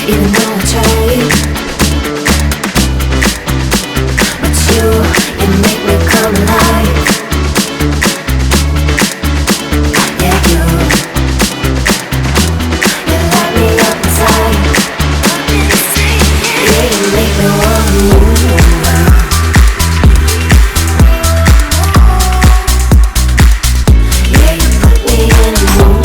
even though I tried. But you make me come alive. Yeah, you light me up inside. Yeah, you make me wanna move. Yeah, you put me in a mood.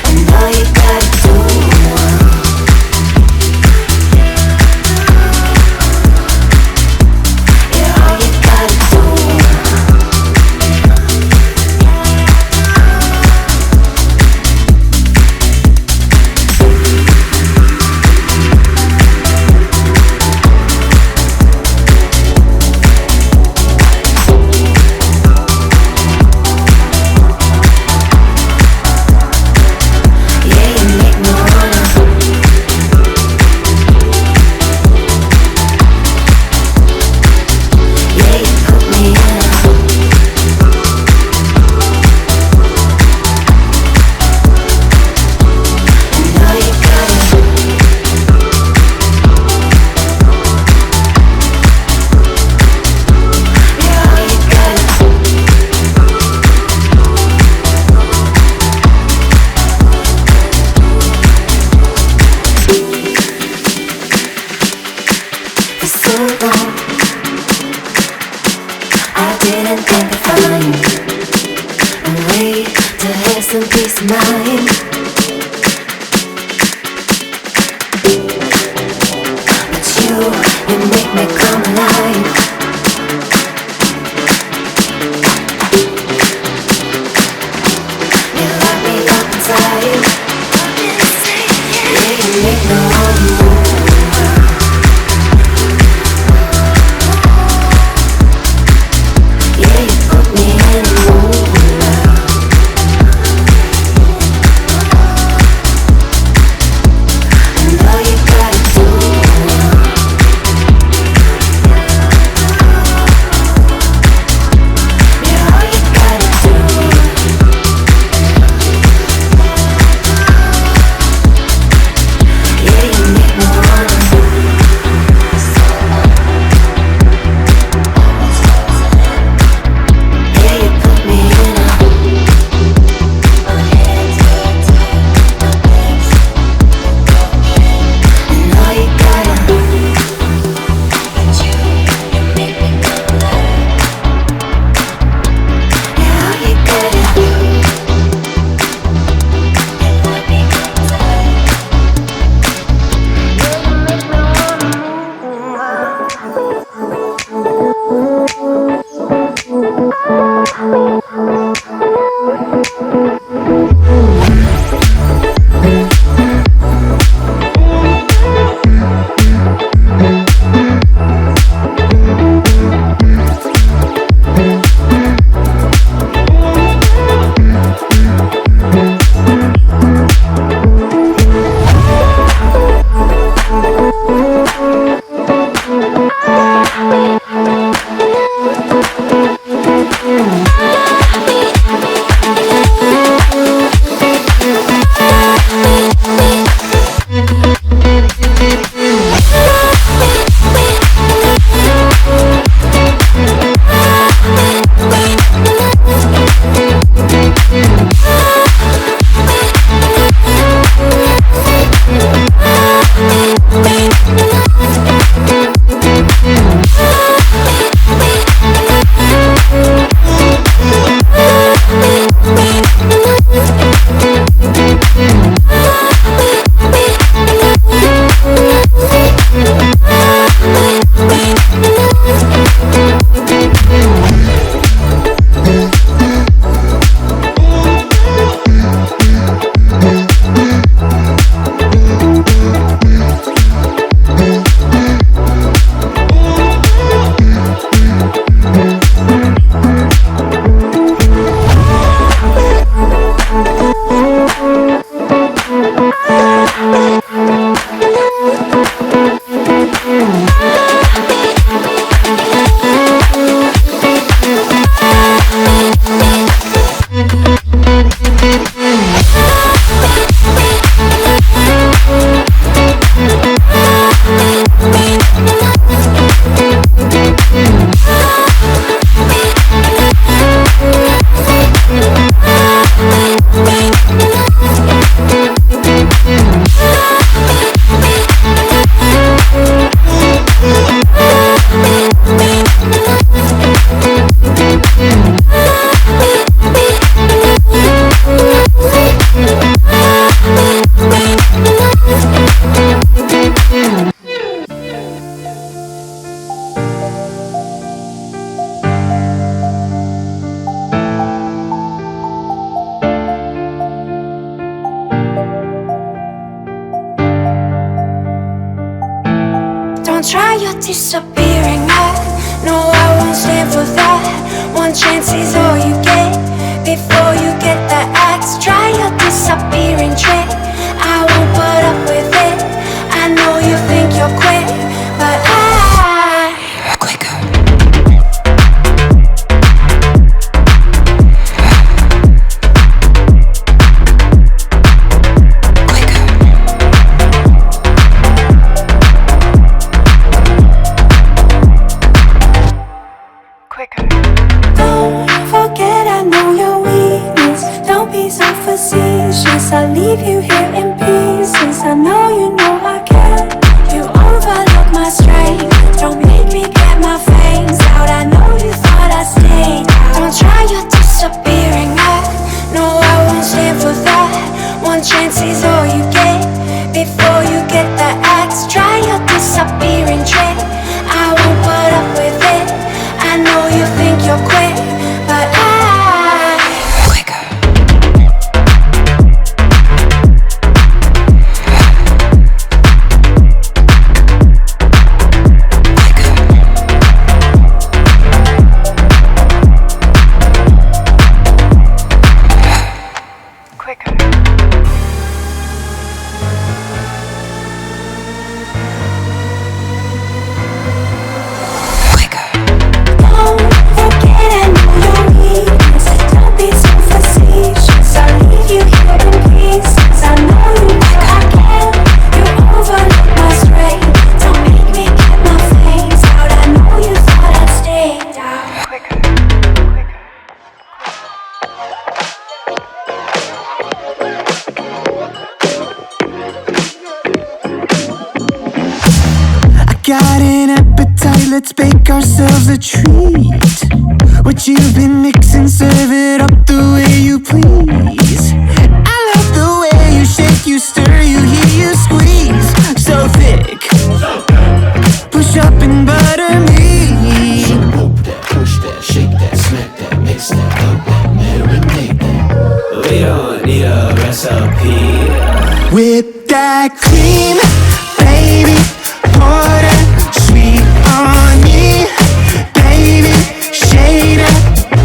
And all you gotta do, yeah, all you gotta do. Yeah, you make me wanna. Yeah, you put me in a. And all you gotta. Yeah, all you gotta. For so long, I didn't think I'd find a way to have some peace of mind. But you make me come alive. You light me up inside. Yeah, you make me wanna move. Yeah, you put me in a mood. And all you gotta do, yeah, all you gotta do. try, you're disappearing. No, I won't stand for that. One chance is all you get before you get the axe. Try your disappearing trick. I won't put up with it. I know you think you're quick, but quicker. Don't forget, I know your weakness. Don't be so facetious. I'll leave you here in pieces. I know you know I care. You overlook my strength. Don't make me get my fangs out. I know you thought I stayed. Don't try, you're disappearing. No, I won't stand for that. One chance is all you get before you get the axe. Try your disappearing trick. I won't put up with it. I know you think you're quick, but quicker. Quicker. Got an appetite, let's bake ourselves a treat. What you've been mixing, serve it up the way you please. I love the way you shake, you stir, you hear, you squeeze. So thick, push up and butter me. So poke that, push that, shake that, smack that, mix that, up that, marinate that. We don't need a recipe. Whip that cream, baby. Pour that sweet on me, baby. Shade up.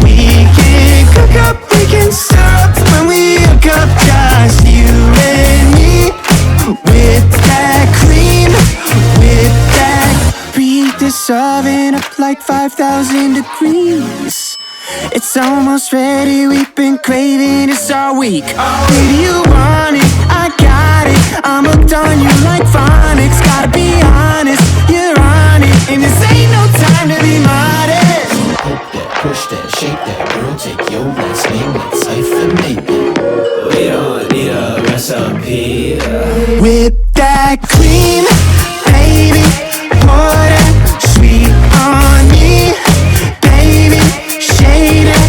We can cook up, we can stir up when we hook up, just you and me. With that cream, with that. Preheat this oven up like 5,000 degrees. It's almost ready, we've been craving this all week. Baby, you want it, I got it. I'm hooked on you like phonics. Gotta be honest, you're on it, and this ain't no time to be modest. Poke that, push that, shake that, girl, take your last name, let's hyphenate that. We don't need a recipe. Whip that cream, baby. Pour that sweet on me, baby. Shade up.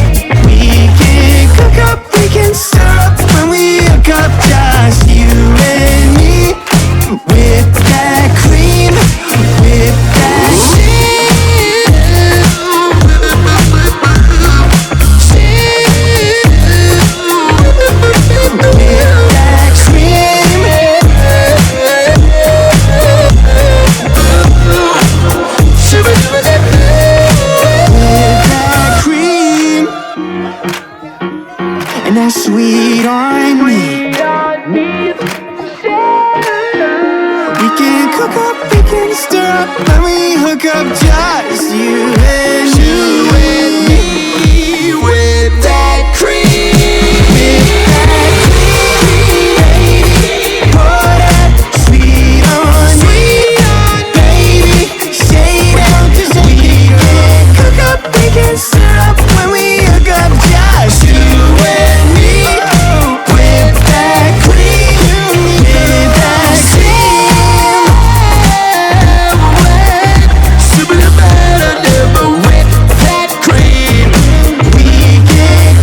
We can cook up, we can stir up when we hook up, just you and me. With that cream, with that and that sweet on me. We can cook up, we can stir up when we hook up, just you and me. With that cream, baby. Pour that sweet on me, baby. Shade up, we can cook up, we can stir up when we hook up, just you and me. With that cream, with that cream. We can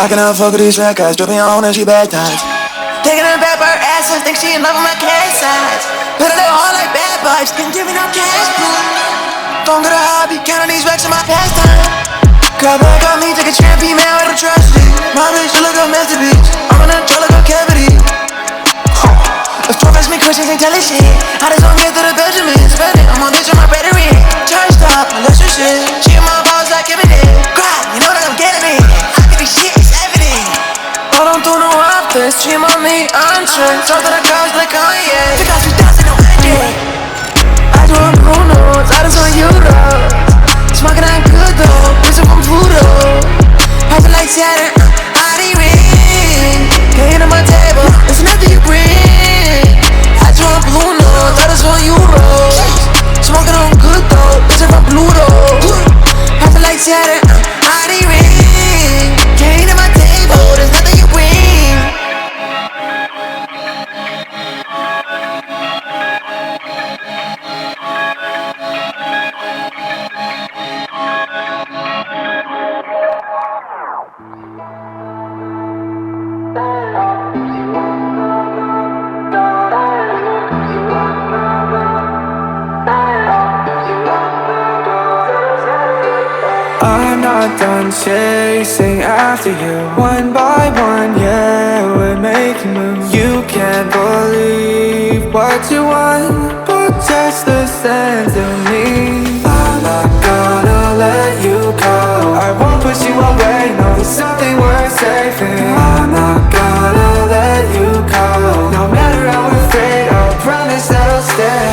I cannot fuck with these red guys, dripping on and she bad times. Taking her back by her ass and think she in love with my cash size. Put a little hard like bad vibes, can't give me no cash, please. Don't get a hobby, counting these racks in my pastime. Got back on me, take a champ female with a tragedy. My bitch, you look a masterpiece. I'm an angelical cavity. If profess me Christians ain't telling shit, I just don't get to the Benjamin. Spending, I'm on bitch on my battery. Charged up, my lesser shit. She in my balls like giving it. Cry, you know that I'm getting it. I can be shit, it's evident. I don't do no offense, stream on me, I'm true. Talk to the cops like Kanye. Pick out 3,000, no ending. I do a Bruno, I just on Euro. Smoking on good though, missing from Pluto. Popping like Saturn, body ring. Can't on my table, there's nothing you bring. I do a Bruno, I just on Euro. Smoking on good though, missing from Pluto. Popping like Saturn, body ring. Can't on my table, there's nothing you bring. I'm not done chasing after you. One by one, yeah, we're making moves. You can't believe what you want, but just listen to me. I'm not gonna let you go. I won't push you away, no, there's something worth saving. I'm not gonna let you go. No matter how we're afraid, I'll promise that I'll stay.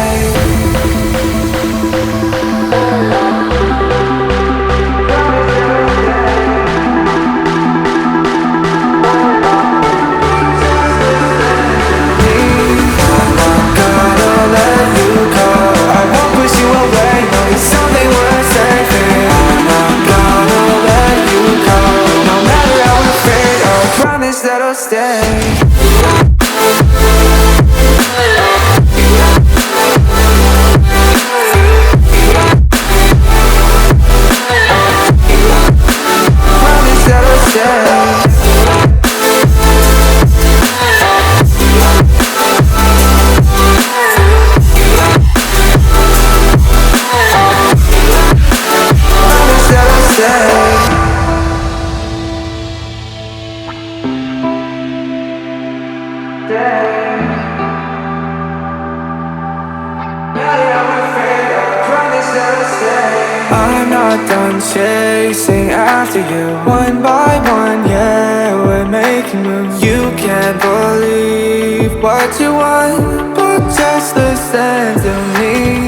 That I'll stay. Promise that I'll stay. Promise that I'll stay. I'm not done chasing after you. One by one, yeah, we're making moves. You can't believe what you want, but just listen to me.